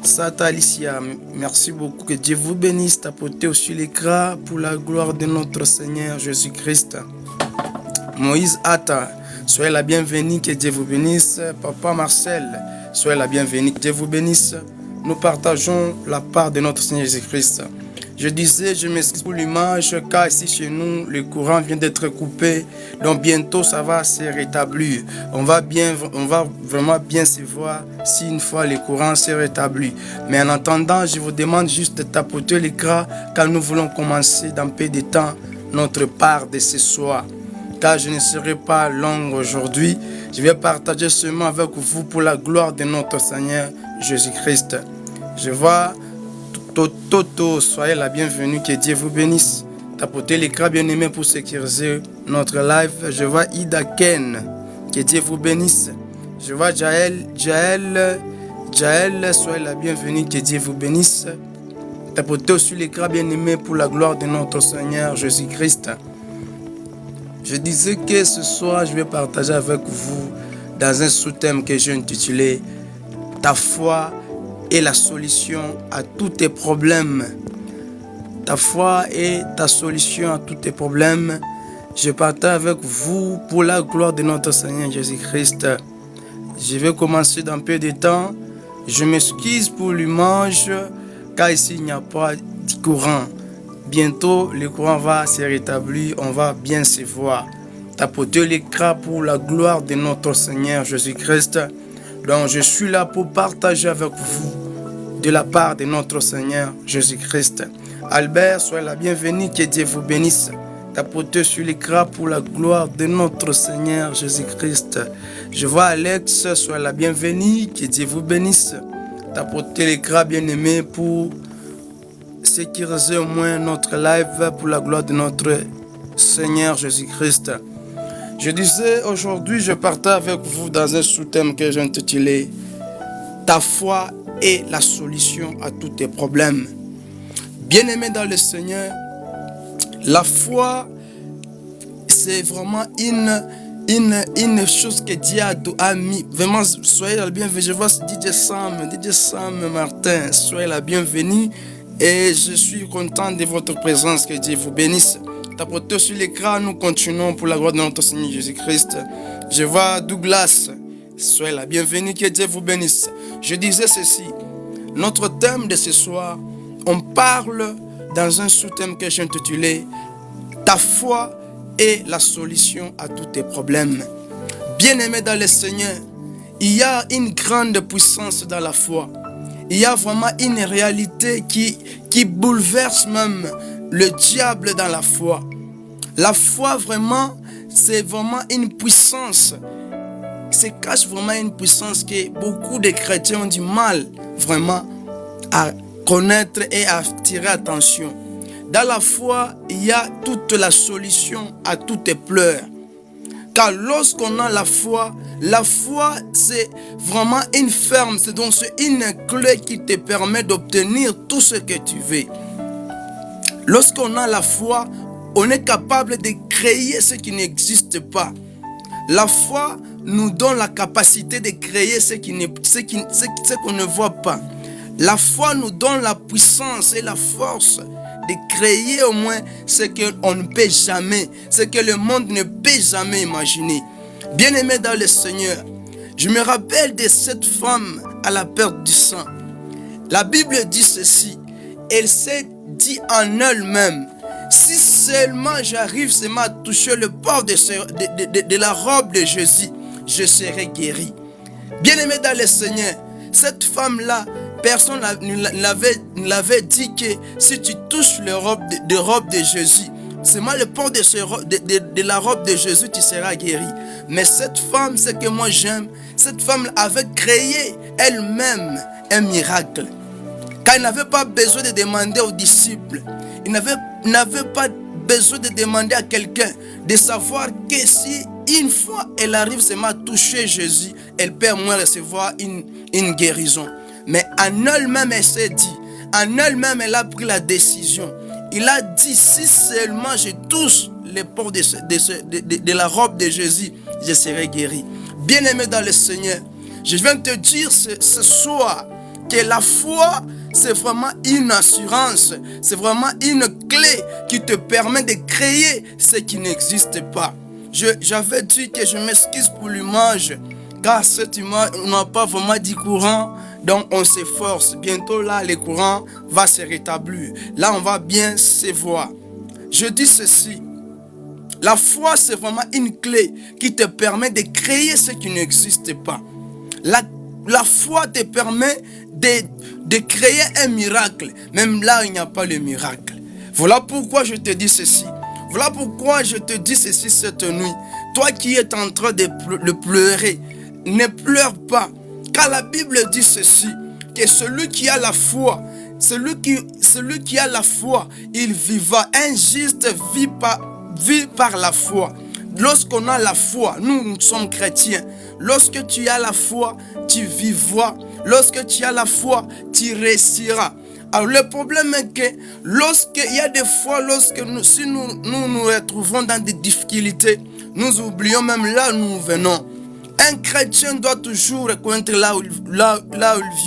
Sata Alicia, merci beaucoup. Que Dieu vous bénisse. Tapotez aussi l'écran pour la gloire de notre Seigneur Jésus-Christ. Moïse Atta, soyez la bienvenue. Que Dieu vous bénisse. Papa Marcel, soyez la bienvenue. Que Dieu vous bénisse. Nous partageons la part de notre Seigneur Jésus-Christ. Je disais, je m'excuse pour l'image, car ici chez nous, le courant vient d'être coupé. Donc bientôt, ça va se rétablir. On va vraiment bien se voir si une fois le courant s'est rétabli. Mais en attendant, je vous demande juste de tapoter l'écran, car nous voulons commencer dans peu de temps notre part de ce soir. Car je ne serai pas long aujourd'hui. Je vais partager seulement avec vous pour la gloire de notre Seigneur Jésus-Christ. Je vois Toto, soyez la bienvenue, que Dieu vous bénisse. Tapotez l'écran bien aimé pour sécuriser notre live. Je vois Ida Ken, que Dieu vous bénisse. Je vois Jaël, soyez la bienvenue, que Dieu vous bénisse. Tapotez sur l'écran bien aimé pour la gloire de notre Seigneur Jésus-Christ. Je disais que ce soir, je vais partager avec vous dans un sous-thème que j'ai intitulé « Ta foi est la solution à tous tes problèmes ». Ta foi est ta solution à tous tes problèmes. Je partage avec vous pour la gloire de notre Seigneur Jésus-Christ. Je vais commencer dans peu de temps. Je m'excuse pour l'image, car ici il n'y a pas de courant. Bientôt, le courant va se rétablir, on va bien se voir. Tapotez l'écran pour la gloire de notre Seigneur Jésus-Christ. Donc, je suis là pour partager avec vous de la part de notre Seigneur Jésus-Christ. Albert, soyez la bienvenue, que Dieu vous bénisse. Tapotez sur l'écran pour la gloire de notre Seigneur Jésus-Christ. Je vois Alex, soyez la bienvenue, que Dieu vous bénisse. Tapotez l'écran bien aimé pour sécuriser au moins notre live pour la gloire de notre Seigneur Jésus-Christ. Je disais, aujourd'hui, je partage avec vous dans un sous-thème que j'ai intitulé « Ta foi est la solution à tous tes problèmes ». Bien-aimé dans le Seigneur, la foi, c'est vraiment une chose que Dieu a mis. Vraiment, soyez la bienvenue. Je vois DJ Sam Martin, soyez la bienvenue. Et je suis content de votre présence, que Dieu vous bénisse. Tapotez sur l'écran, nous continuons pour la gloire de notre Seigneur Jésus-Christ. Je vois Douglas, soyez la bienvenue, que Dieu vous bénisse. Je disais ceci, notre thème de ce soir, on parle dans un sous-thème que j'ai intitulé « Ta foi est la solution à tous tes problèmes ». Bien-aimé dans le Seigneur, il y a une grande puissance dans la foi. Il y a vraiment une réalité qui bouleverse même le diable dans la foi. La foi vraiment, c'est vraiment une puissance. C'est cache vraiment une puissance que beaucoup de chrétiens ont du mal vraiment à connaître et à attirer attention. Dans la foi, il y a toute la solution à tous tes pleurs. Car lorsqu'on a la foi c'est vraiment une ferme, c'est donc une clé qui te permet d'obtenir tout ce que tu veux. Lorsqu'on a la foi, on est capable de créer ce qui n'existe pas. La foi nous donne la capacité de créer ce qu'on ne voit pas. La foi nous donne la puissance et la force de créer au moins ce qu'on ne peut jamais, ce que le monde ne peut jamais imaginer. Bien-aimé dans le Seigneur, je me rappelle de cette femme à la perte du sang. La Bible dit ceci, elle s'est dit en elle-même, si seulement j'arrive seulement à toucher le bord de la robe de Jésus, je serai guéri. Bien-aimé dans le Seigneur, cette femme-là, personne ne l'avait dit que si tu touches la robe de Jésus, seulement le port de la robe de Jésus, tu seras guéri. Mais cette femme, ce que moi j'aime, cette femme avait créé elle-même un miracle. Car elle n'avait pas besoin de demander aux disciples. Il n'avait pas besoin de demander à quelqu'un de savoir que si une fois elle arrive seulement à toucher Jésus, elle peut au moins recevoir une guérison. Mais en elle-même, elle s'est dit, en elle-même, elle a pris la décision. Il a dit, si seulement je touche les pores de la robe de Jésus, je serai guéri. Bien-aimé dans le Seigneur, je viens te dire ce soir, que la foi, c'est vraiment une assurance, c'est vraiment une clé qui te permet de créer ce qui n'existe pas. J'avais dit que je m'excuse pour l'image, car cette image, on n'a pas vraiment dit courant, donc on s'efforce. Bientôt là, le courant va se rétablir. Là, on va bien se voir. Je dis ceci, la foi, c'est vraiment une clé qui te permet de créer ce qui n'existe pas. La foi te permet de créer un miracle, même là, il n'y a pas le miracle. Voilà pourquoi je te dis ceci. Voilà pourquoi je te dis ceci cette nuit. Toi qui es en train de pleurer, ne pleure pas. Car la Bible dit ceci, que celui qui a la foi, celui qui a la foi, il vivra. Un juste vit par la foi. Lorsqu'on a la foi, nous sommes chrétiens. Lorsque tu as la foi, tu vivras. Lorsque tu as la foi, tu réussiras. Alors le problème est que lorsqu'il y a des fois, si nous nous retrouvons dans des difficultés, nous oublions même là où nous venons. Un chrétien doit toujours reconnaître là où il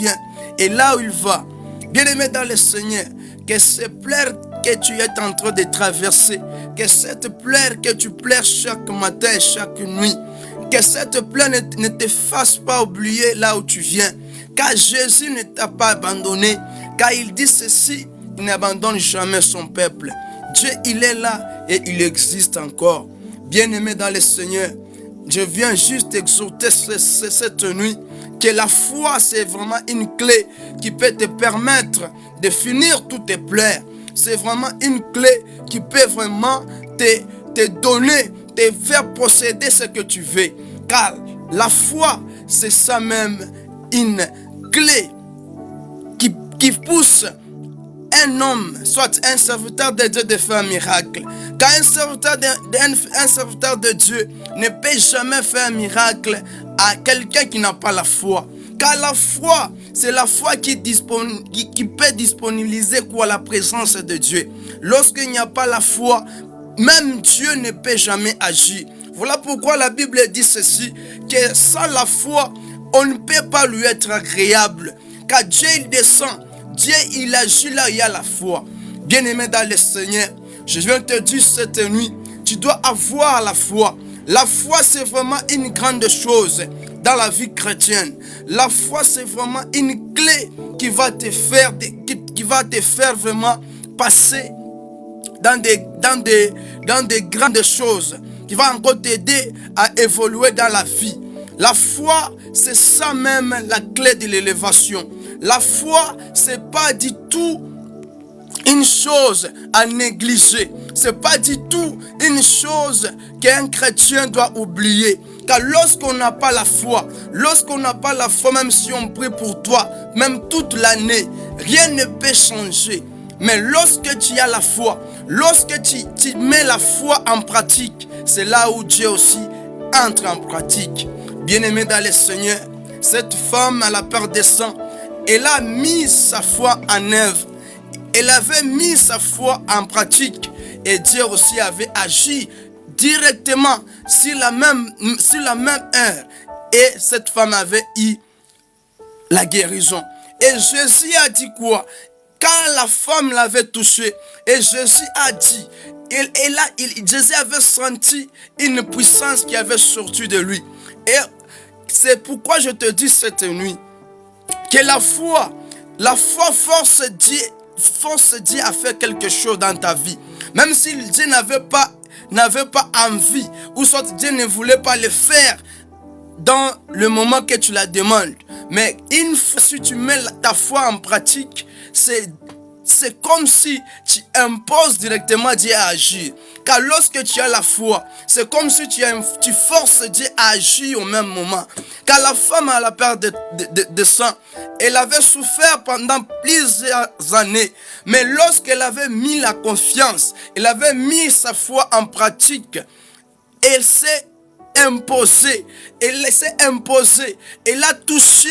vient et là où il va. Bien-aimé dans le Seigneur, que ces pleurs que tu es en train de traverser, que cette pleure que tu pleures chaque matin et chaque nuit, que cette pleure ne te fasse pas oublier là où tu viens. Car Jésus ne t'a pas abandonné. Car il dit ceci, il n'abandonne jamais son peuple. Dieu, il est là et il existe encore. Bien-aimé dans le Seigneur, je viens juste exhorter cette nuit que la foi, c'est vraiment une clé qui peut te permettre de finir toutes tes pleurs. C'est vraiment une clé qui peut vraiment te donner, te faire posséder ce que tu veux. Car la foi, c'est ça même une clé qui pousse un homme, soit un serviteur de Dieu, de faire un miracle. Car un serviteur de Dieu ne peut jamais faire un miracle à quelqu'un qui n'a pas la foi. Car la foi, c'est la foi qui peut disponibiliser la présence de Dieu. Lorsqu'il n'y a pas la foi, même Dieu ne peut jamais agir. Voilà pourquoi la Bible dit ceci, que sans la foi, on ne peut pas lui être agréable. Car Dieu, il descend. Dieu, il agit là où il y a la foi. Bien-aimé dans le Seigneur, je viens te dire cette nuit, tu dois avoir la foi. La foi, c'est vraiment une grande chose dans la vie chrétienne. La foi, c'est vraiment une clé qui va te faire vraiment passer dans des grandes choses, qui va encore t'aider à évoluer dans la vie. La foi, c'est ça même la clé de l'élévation. La foi, c'est pas du tout une chose à négliger. C'est pas du tout une chose qu'un chrétien doit oublier. Car lorsqu'on n'a pas la foi, même si on prie pour toi, même toute l'année, rien ne peut changer. Mais lorsque tu as la foi, lorsque tu mets la foi en pratique, c'est là où Dieu aussi entre en pratique. Bien-aimé dans le Seigneur, cette femme à la peur des sangs, elle a mis sa foi en œuvre. Elle avait mis sa foi en pratique. Et Dieu aussi avait agi directement sur la même heure. Et cette femme avait eu la guérison. Et Jésus a dit quoi? Quand la femme l'avait touché, et Jésus a dit, Jésus avait senti une puissance qui avait sorti de lui. Et c'est pourquoi je te dis cette nuit, que la foi force Dieu à faire quelque chose dans ta vie. Même si Dieu n'avait pas envie, ou soit Dieu ne voulait pas le faire dans le moment que tu la demandes. Mais une fois si tu mets ta foi en pratique, c'est comme si tu imposes directement Dieu à agir. Car lorsque tu as la foi, c'est comme si tu forces Dieu à agir au même moment. Car la femme à la perte de sang, elle avait souffert pendant plusieurs années. Mais lorsqu'elle avait mis la confiance, elle avait mis sa foi en pratique, elle s'est imposée. Elle a touché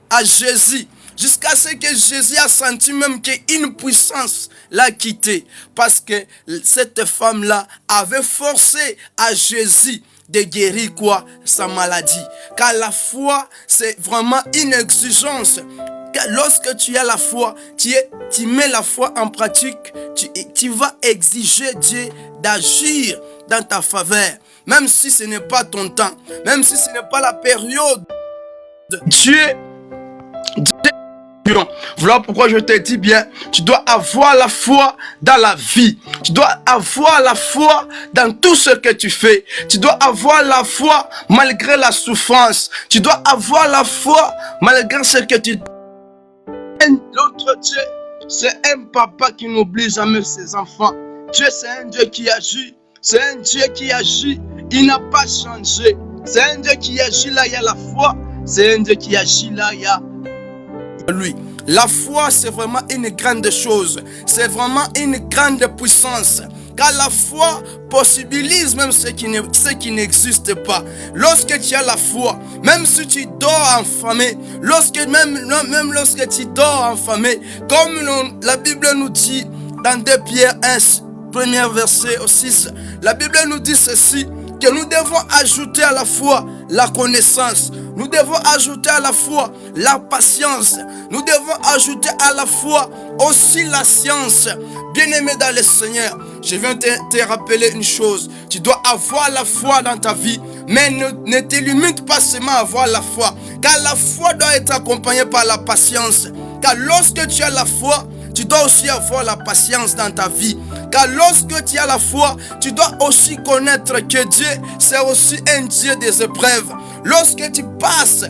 à Jésus. Jusqu'à ce que Jésus a senti même qu'une puissance l'a quitté. Parce que cette femme-là avait forcé à Jésus de guérir sa maladie. Car la foi, c'est vraiment une exigence lorsque tu as la foi, tu mets la foi en pratique, tu vas exiger Dieu d'agir dans ta faveur. Même si ce n'est pas ton temps, même si ce n'est pas la période, Dieu. Voilà pourquoi je te dis bien, tu dois avoir la foi dans la vie. Tu dois avoir la foi dans tout ce que tu fais. Tu dois avoir la foi malgré la souffrance. Tu dois avoir la foi malgré ce que tu... L'autre Dieu, c'est un papa qui n'oublie jamais ses enfants. Dieu, c'est un Dieu qui agit. C'est un Dieu qui agit. Il n'a pas changé. C'est un Dieu qui agit là, il y a la foi. C'est un Dieu qui agit là, il y a lui. La foi, c'est vraiment une grande chose. C'est vraiment une grande puissance. Car la foi possibilise même ce qui n'existe pas. Lorsque tu as la foi, même si tu dors affamé, même lorsque tu dors affamé, comme la Bible nous dit dans 2 Pierre 1, premier verset au 6, la Bible nous dit ceci, que nous devons ajouter à la foi la connaissance. Nous devons ajouter à la foi la patience. Nous devons ajouter à la foi aussi la science. Bien-aimé dans le Seigneur, je viens te rappeler une chose. Tu dois avoir la foi dans ta vie, mais ne te limite pas seulement à avoir la foi. Car la foi doit être accompagnée par la patience. Car lorsque tu as la foi, tu dois aussi avoir la patience dans ta vie. Car lorsque tu as la foi, tu dois aussi connaître que Dieu, c'est aussi un Dieu des épreuves. Lorsque tu passes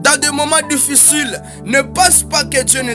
dans des moments difficiles, ne pense pas que Dieu ne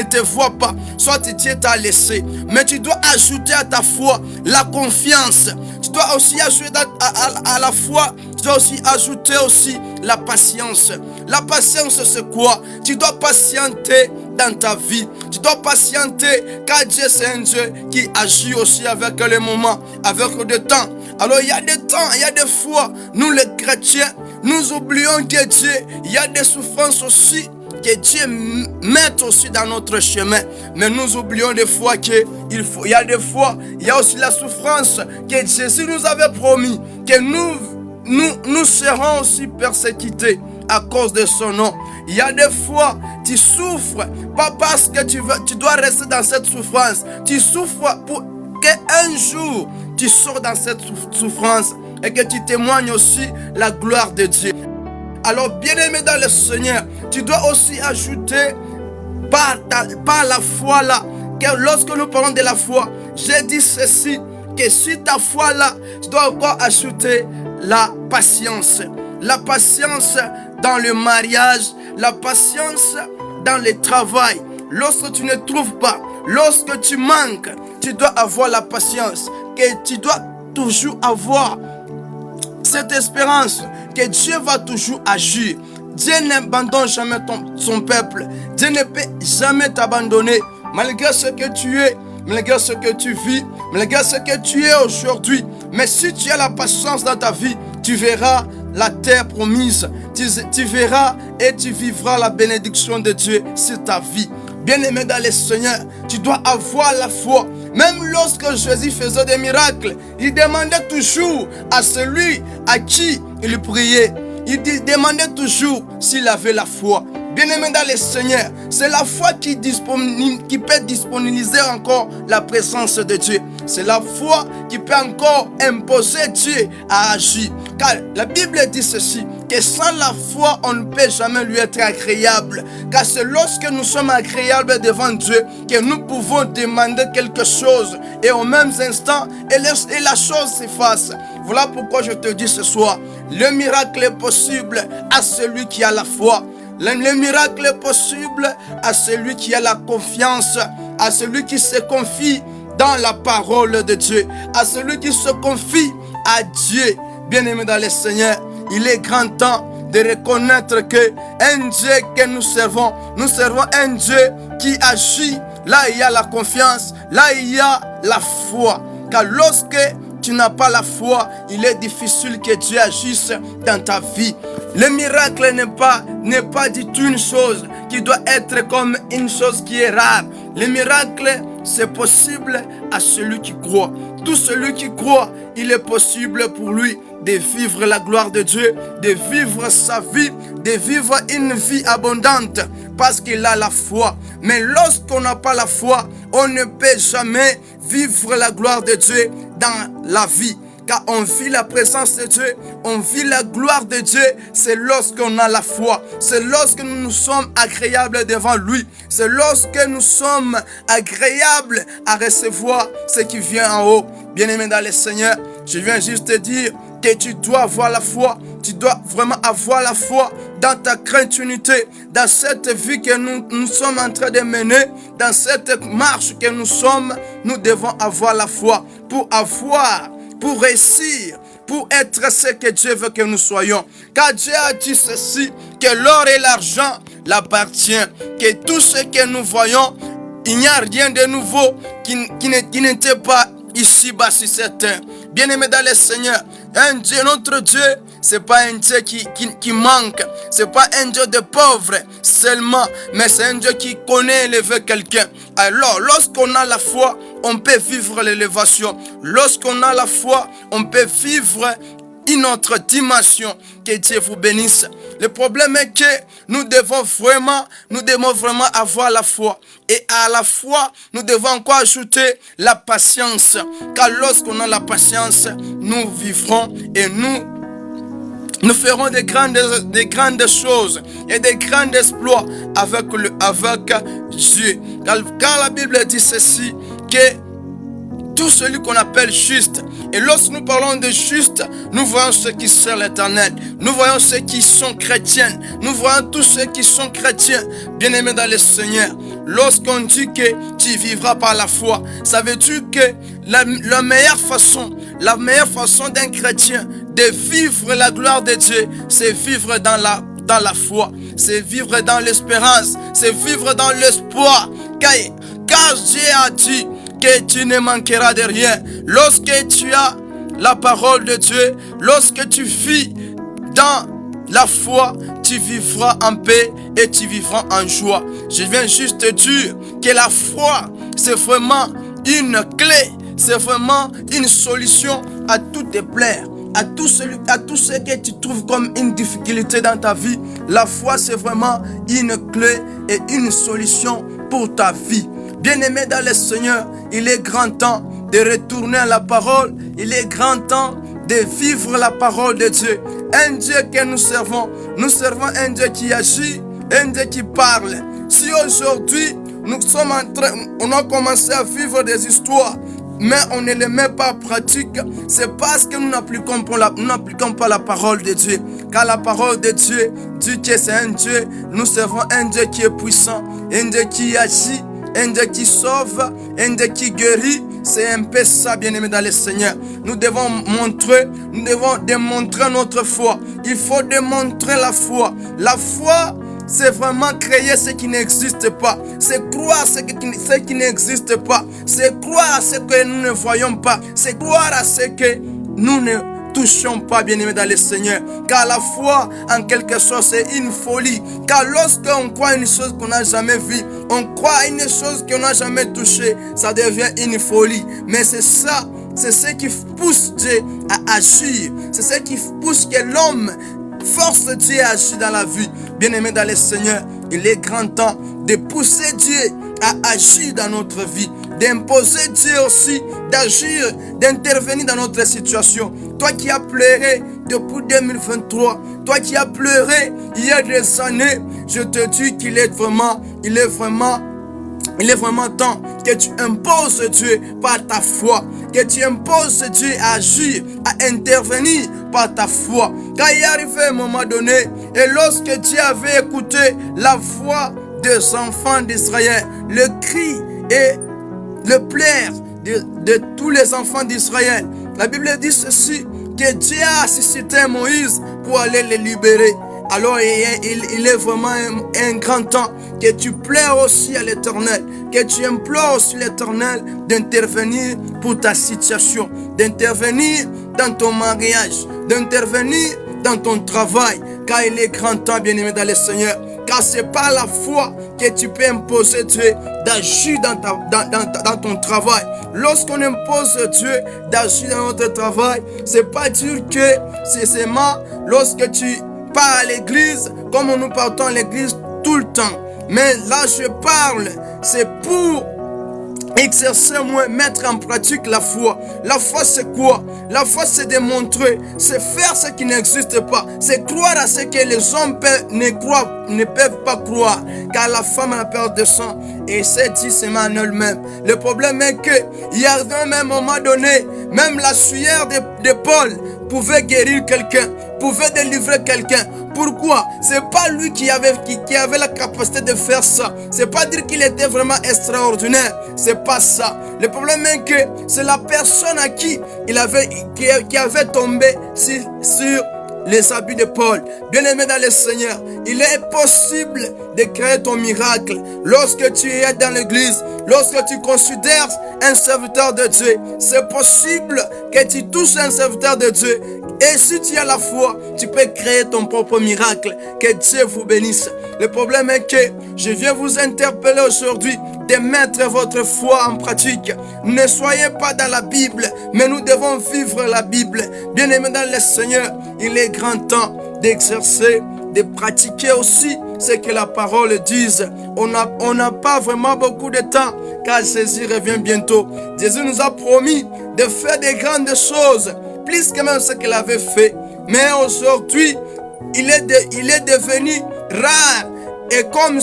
te voit pas. Soit Dieu t'a laissé. Mais tu dois ajouter à ta foi la confiance. Tu dois aussi ajouter à la foi. Tu dois aussi ajouter aussi la patience. La patience, c'est quoi? Tu dois patienter dans ta vie. Tu dois patienter car Dieu, c'est un Dieu qui agit aussi avec les moments, avec le temps. Alors, il y a des temps, il y a des fois, nous les chrétiens, nous oublions que Dieu, il y a des souffrances aussi que Dieu met aussi dans notre chemin. Mais nous oublions des fois il y a des fois, il y a aussi la souffrance que Jésus nous avait promis, que nous serons aussi persécutés à cause de son nom. Il y a des fois, tu souffres, pas parce que tu dois rester dans cette souffrance. Tu souffres pour qu'un jour, tu sors dans cette souffrance et que tu témoignes aussi la gloire de Dieu. Alors, bien-aimé dans le Seigneur, tu dois aussi ajouter par la foi là, que lorsque nous parlons de la foi, j'ai dit ceci, que sur ta foi là, tu dois encore ajouter la patience. La patience dans le mariage, la patience dans le travail. Lorsque tu ne trouves pas, lorsque tu manques, tu dois avoir la patience. Que tu dois toujours avoir cette espérance que Dieu va toujours agir. Dieu n'abandonne jamais son peuple. Dieu ne peut jamais t'abandonner. Malgré ce que tu es, malgré ce que tu vis, malgré ce que tu es aujourd'hui. Mais si tu as la patience dans ta vie, tu verras la terre promise. Tu verras et tu vivras la bénédiction de Dieu sur ta vie. Bien-aimé dans le Seigneur, tu dois avoir la foi. Même lorsque Jésus faisait des miracles, il demandait toujours à celui à qui il priait. Il demandait toujours s'il avait la foi. Bien-aimé dans le Seigneur, c'est la foi qui peut disponibiliser encore la présence de Dieu. C'est la foi qui peut encore imposer Dieu à agir. Car la Bible dit ceci, que sans la foi, on ne peut jamais lui être agréable. Car c'est lorsque nous sommes agréables devant Dieu que nous pouvons demander quelque chose. Et au même instant, et la chose s'efface. Voilà pourquoi je te dis ce soir, le miracle est possible à celui qui a la foi. Le miracle est possible à celui qui a la confiance, à celui qui se confie dans la parole de Dieu, à celui qui se confie à Dieu. Bien-aimé dans le Seigneur, il est grand temps de reconnaître que un Dieu que nous servons un Dieu qui agit. Là, il y a la confiance, là, il y a la foi. Car lorsque tu n'as pas la foi, il est difficile que Dieu agisse dans ta vie. Le miracle n'est pas du tout une chose qui doit être comme une chose qui est rare. Le miracle, c'est possible à celui qui croit. tout celui qui croit, il est possible pour lui de vivre la gloire de Dieu, de vivre sa vie, de vivre une vie abondante, parce qu'il a la foi. Mais lorsqu'on n'a pas la foi, on ne peut jamais vivre la gloire de Dieu dans la vie. Car on vit la présence de Dieu, on vit la gloire de Dieu, c'est lorsqu'on a la foi. C'est lorsque nous sommes agréables devant lui. C'est lorsque nous sommes agréables à recevoir ce qui vient en haut. Bien-aimé dans le Seigneur, je viens juste te dire que tu dois avoir la foi. Tu dois vraiment avoir la foi dans ta chrétienté, dans cette vie que nous sommes en train de mener, dans cette marche que nous sommes. Nous devons avoir la foi pour réussir, pour être ce que Dieu veut que nous soyons. Car Dieu a dit ceci, que l'or et l'argent l'appartient, que tout ce que nous voyons, il n'y a rien de nouveau qui n'était pas ici-bas sur cette terre. Bien-aimé dans le Seigneur, notre Dieu, c'est pas un Dieu qui manque, c'est pas un Dieu de pauvres seulement, mais c'est un Dieu qui connaît élever quelqu'un. Alors, lorsqu'on a la foi, on peut vivre l'élévation. Lorsqu'on a la foi, on peut vivre une autre dimension. Que Dieu vous bénisse. Le problème est que nous devons vraiment avoir la foi. Et à la foi, nous devons encore ajouter la patience. Car lorsqu'on a la patience, nous vivrons et nous ferons des grandes choses et des grands exploits avec Dieu. Car la Bible dit ceci, que tout celui qu'on appelle juste. Et lorsque nous parlons de juste, nous voyons ceux qui servent l'Éternel. Nous voyons ceux qui sont chrétiens. Nous voyons tous ceux qui sont chrétiens. Bien-aimés dans le Seigneur. Lorsqu'on dit que tu vivras par la foi, ça veut dire que la meilleure façon d'un chrétien de vivre la gloire de Dieu, c'est vivre dans la foi. C'est vivre dans l'espérance. C'est vivre dans l'espoir. Car Dieu a dit que tu ne manqueras de rien. Lorsque tu as la parole de Dieu, lorsque tu vis dans la foi, tu vivras en paix et tu vivras en joie. Je viens juste te dire que la foi, c'est vraiment une clé, c'est vraiment une solution à tout tes plaies. À tout ce que tu trouves comme une difficulté dans ta vie, la foi c'est vraiment une clé et une solution pour ta vie. Bien-aimé dans le Seigneur, il est grand temps de retourner à la parole. Il est grand temps de vivre la parole de Dieu. Un Dieu que nous servons un Dieu qui agit, un Dieu qui parle. Si aujourd'hui, on a commencé à vivre des histoires, mais on ne les met pas en pratique, c'est parce que nous n'appliquons pas la parole de Dieu. Car la parole de Dieu dit que c'est un Dieu, nous servons un Dieu qui est puissant, un Dieu qui agit, un Dieu qui sauve, un Dieu qui guérit. C'est un peu ça, bien-aimé dans le Seigneur. Nous devons démontrer notre foi. Il faut démontrer la foi. La foi, c'est vraiment créer ce qui n'existe pas. C'est croire ce qui n'existe pas. C'est croire à ce que nous ne voyons pas. C'est croire à ce que nous ne touchons pas, bien-aimés dans le Seigneur. Car la foi, en quelque sorte, c'est une folie. Car lorsqu'on croit à une chose qu'on n'a jamais vue, on croit à une chose qu'on n'a jamais touchée, ça devient une folie. Mais c'est ça, c'est ce qui pousse Dieu à agir. C'est ce qui pousse que l'homme force Dieu à agir dans la vie. Bien-aimés dans le Seigneur, il est grand temps de pousser Dieu à agir dans notre vie, d'imposer Dieu aussi d'agir, d'intervenir dans notre situation. Toi qui as pleuré depuis 2023, toi qui as pleuré il y a des années, je te dis qu'il est vraiment temps que tu imposes Dieu par ta foi, que tu imposes Dieu à agir, à intervenir par ta foi. Car il est arrivé un moment donné, et lorsque Dieu avait écouté la voix des enfants d'Israël, le cri et le pleur de tous les enfants d'Israël, la Bible dit ceci, que Dieu a suscité Moïse pour aller les libérer. Alors il est vraiment un grand temps que tu pleures aussi à l'Éternel, que tu implores aussi l'Éternel d'intervenir pour ta situation, d'intervenir dans ton mariage, d'intervenir dans ton travail, car il est grand temps, bien-aimé dans le Seigneur, Car c'est par la foi que tu peux imposer Dieu d'agir dans ton travail. Lorsqu'on impose Dieu d'agir dans notre travail, c'est pas dire que c'est seulement lorsque tu pars à l'église, comme nous partons à l'église tout le temps. Mais là, je parle, c'est pour exercer moi, mettre en pratique la foi. La foi, c'est quoi? La foi, c'est démontrer, c'est faire ce qui n'existe pas, c'est croire à ce que les hommes ne peuvent pas croire, car la femme a la peur de sang et c'est dit seulement en elle-même. Le problème est que il y a un moment donné, même la sueur de Paul pouvait guérir quelqu'un, pouvait délivrer quelqu'un. Pourquoi? C'est pas lui qui avait la capacité de faire ça. C'est pas dire qu'il était vraiment extraordinaire. C'est pas ça. Le problème est que c'est la personne à qui qui avait tombé sur les habits de Paul. Bien-aimé dans le Seigneur, il est possible de créer ton miracle lorsque tu es dans l'église, lorsque tu considères un serviteur de Dieu. C'est possible que tu touches un serviteur de Dieu. Et si tu as la foi, tu peux créer ton propre miracle. Que Dieu vous bénisse. Le problème est que je viens vous interpeller aujourd'hui de mettre votre foi en pratique. Ne soyez pas dans la Bible, mais nous devons vivre la Bible. Bien-aimés dans le Seigneur, il est grand temps d'exercer, de pratiquer aussi ce que la parole dit. On n'a pas vraiment beaucoup de temps, car Jésus revient bientôt. Jésus nous a promis de faire des grandes choses, plus que même ce qu'il avait fait. Mais aujourd'hui, il est devenu rare et comme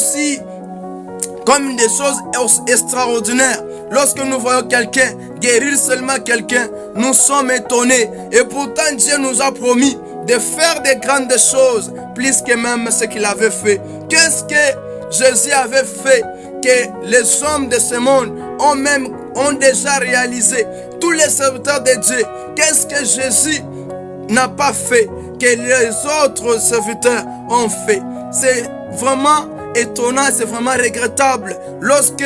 des choses extraordinaires. Lorsque nous voyons quelqu'un guérir seulement quelqu'un, nous sommes étonnés. Et pourtant, Dieu nous a promis de faire des grandes choses, plus que même ce qu'il avait fait. Qu'est-ce que Jésus avait fait que les hommes de ce monde ont déjà réalisé? Tous les serviteurs de Dieu, qu'est-ce que Jésus n'a pas fait que les autres serviteurs ont fait? C'est vraiment étonnant, c'est vraiment regrettable lorsque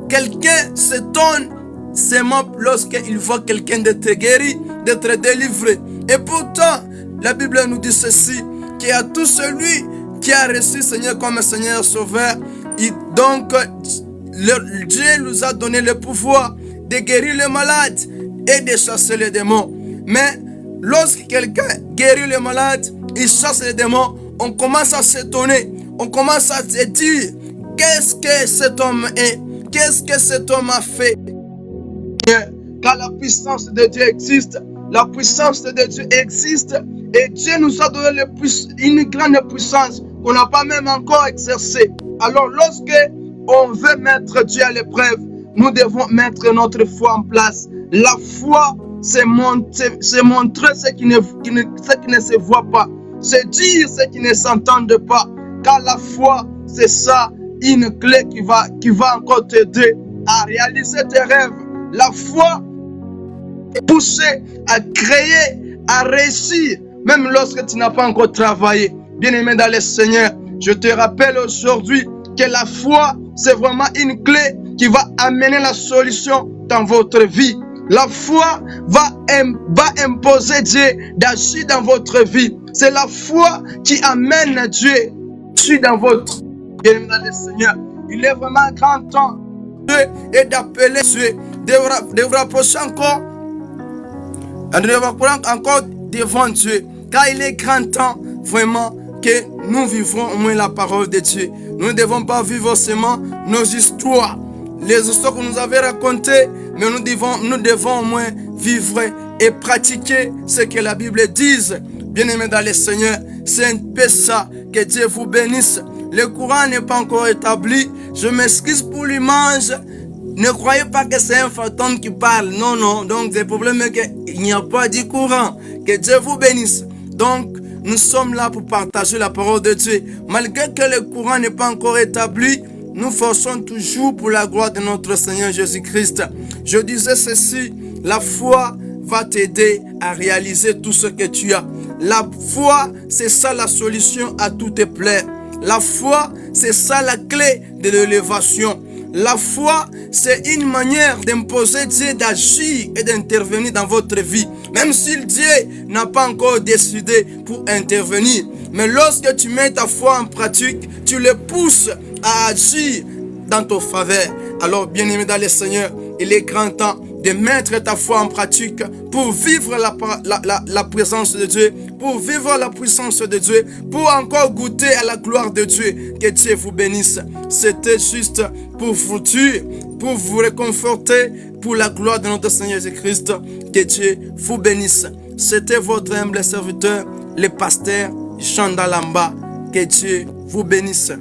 quelqu'un s'étonne seulement lorsqu'il voit quelqu'un d'être guéri, d'être délivré. Et pourtant, la Bible nous dit ceci, qu'il y a tout celui qui a reçu Seigneur comme Seigneur Sauveur. Et donc, Dieu nous a donné le pouvoir de guérir les malades et de chasser les démons. Mais lorsque quelqu'un guérit les malades, il chasse les démons, on commence à s'étonner, on commence à se dire, qu'est-ce que cet homme est? Qu'est-ce que cet homme a fait? Car la puissance de Dieu existe, la puissance de Dieu existe, et Dieu nous a donné une grande puissance qu'on n'a pas même encore exercée. Alors lorsque on veut mettre Dieu à l'épreuve, nous devons mettre notre foi en place. La foi, c'est montrer ce qui ne se voit pas, c'est dire ce qui ne s'entend pas. Car la foi, c'est ça, une clé qui va encore t'aider à réaliser tes rêves. La foi est poussée à créer, à réussir, même lorsque tu n'as pas encore travaillé. Bien-aimé dans le Seigneur, je te rappelle aujourd'hui que la foi, c'est vraiment une clé qui va amener la solution dans votre vie. La foi va imposer Dieu d'agir dans votre vie. C'est la foi qui amène Dieu dans votre vie. Bien-aimé dans le Seigneur, il est vraiment grand temps et d'appeler Dieu, de vous rapprocher encore devant Dieu, car il est grand temps vraiment que nous vivrons au moins la parole de Dieu. Nous ne devons pas vivre seulement nos histoires, les histoires que nous avons racontées, mais nous devons au moins vivre et pratiquer ce que la Bible dit. Bien-aimés dans le Seigneur, c'est un peu ça. Que Dieu vous bénisse. Le courant n'est pas encore établi. Je m'excuse pour l'image. Ne croyez pas que c'est un fantôme qui parle. Non, non. Donc, le problème est qu'il n'y a pas de courant. Que Dieu vous bénisse. Donc, nous sommes là pour partager la parole de Dieu. Malgré que le courant n'est pas encore établi, nous forçons toujours pour la gloire de notre Seigneur Jésus-Christ. Je disais ceci, la foi va t'aider à réaliser tout ce que tu as. La foi, c'est ça la solution à tous tes plaies. La foi, c'est ça la clé de l'élévation. La foi, c'est une manière d'imposer Dieu d'agir et d'intervenir dans votre vie. Même si Dieu n'a pas encore décidé pour intervenir. Mais lorsque tu mets ta foi en pratique, tu le pousses à agir dans ton faveur. Alors, bien-aimé dans le Seigneur, il est grand temps de mettre ta foi en pratique pour vivre la présence de Dieu, pour vivre la puissance de Dieu, pour encore goûter à la gloire de Dieu. Que Dieu vous bénisse. C'était juste pour vous dire, pour vous réconforter, pour la gloire de notre Seigneur Jésus-Christ. Que Dieu vous bénisse. C'était votre humble serviteur, le pasteur Jean Dalamba. Que Dieu vous bénisse.